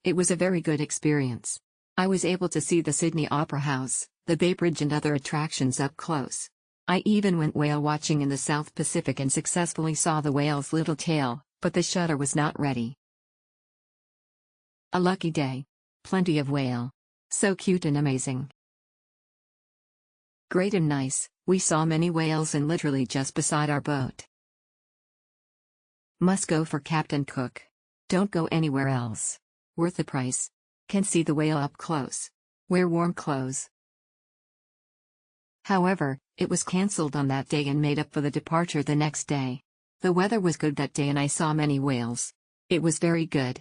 It was a very good experience. I was able to see the Sydney Opera House, the Bay Bridge and other attractions up close. I even went whale watching in the South Pacific and successfully saw the whale's little tail, but the shutter was not ready. A lucky day. Plenty of whale. So cute and amazing. Great and nice, we saw many whales and literally just beside our boat. Must go for Captain Cook. Don't go anywhere else. Worth the price. Can see the whale up close. Wear warm clothes. However, it was cancelled on that day and made up for the departure the next day. The weather was good that day and I saw many whales. It was very good.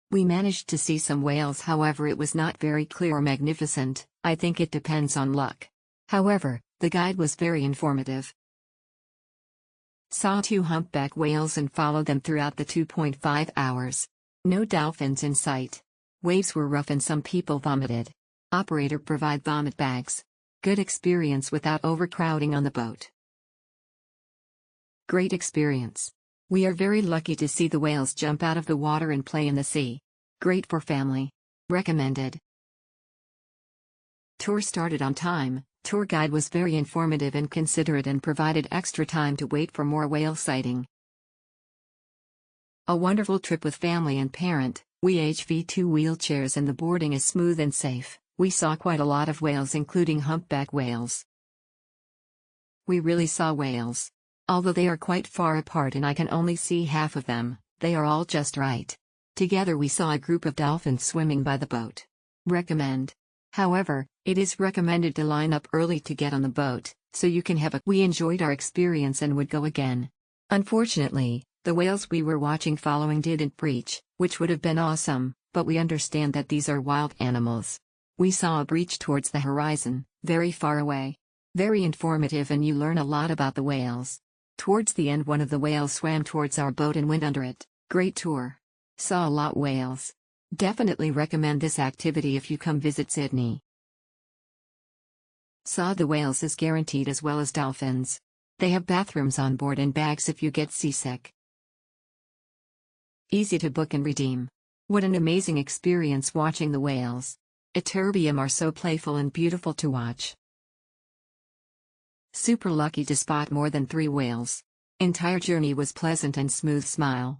We managed to see some whales, however it was not very clear or magnificent. I think it depends on luck. However, the guide was very informative. Saw 2 humpback whales and followed them throughout the 2.5 hours. No dolphins in sight. Waves were rough and some people vomited. Operator provide vomit bags. Good experience without overcrowding on the boat. Great experience. We are very lucky to see the whales jump out of the water and play in the sea. Great for family. Recommended. Tour started on time. Tour guide was very informative and considerate and provided extra time to wait for more whale sighting. A wonderful trip with family and parent. We HV 2 wheelchairs and the boarding is smooth and safe. We saw quite a lot of whales including humpback whales. We really saw whales. Although they are quite far apart and I can only see half of them, they are all just right. Together we saw a group of dolphins swimming by the boat. Recommend. However, it is recommended to line up early to get on the boat, so you can have a. We enjoyed our experience and would go again. Unfortunately, the whales we were watching following didn't breach, which would have been awesome, but we understand that these are wild animals. We saw a breach towards the horizon, very far away. Very informative and you learn a lot about the whales. Towards the end one of the whales swam towards our boat and went under it. Great tour. Saw a lot whales. Definitely recommend this activity if you come visit Sydney. Saw the whales is guaranteed as well as dolphins. They have bathrooms on board and bags if you get seasick. Easy to book and redeem. What an amazing experience watching the whales. Iterbium are so playful and beautiful to watch. Super lucky to spot more than 3 whales. Entire journey was pleasant and smooth smile.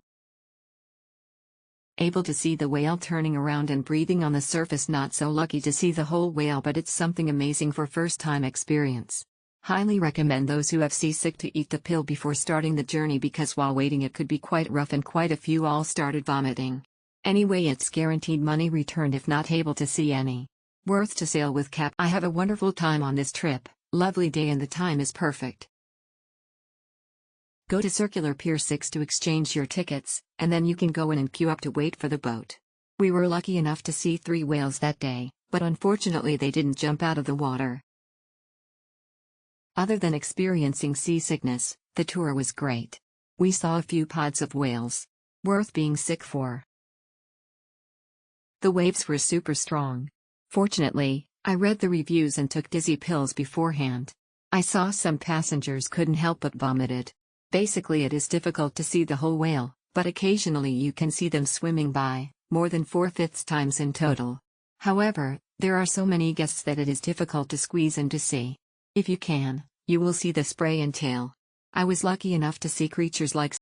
Able to see the whale turning around and breathing on the surface. Not so lucky to see the whole whale, but it's something amazing for first time experience. Highly recommend those who have seasick to eat the pill before starting the journey because while waiting it could be quite rough and quite a few all started vomiting. Anyway, it's guaranteed money returned if not able to see any. Worth to sail with Cap. I have a wonderful time on this trip. Lovely day and the time is perfect. Go to Circular Pier 6 to exchange your tickets, and then you can go in and queue up to wait for the boat. We were lucky enough to see 3 whales that day, but unfortunately they didn't jump out of the water. Other than experiencing seasickness, the tour was great. We saw a few pods of whales. Worth being sick for. The waves were super strong. Fortunately, I read the reviews and took dizzy pills beforehand. I saw some passengers couldn't help but vomited. Basically it is difficult to see the whole whale, but occasionally you can see them swimming by, more than 4/5 times in total. However, there are so many guests that it is difficult to squeeze in to see. If you can, you will see the spray and tail. I was lucky enough to see creatures like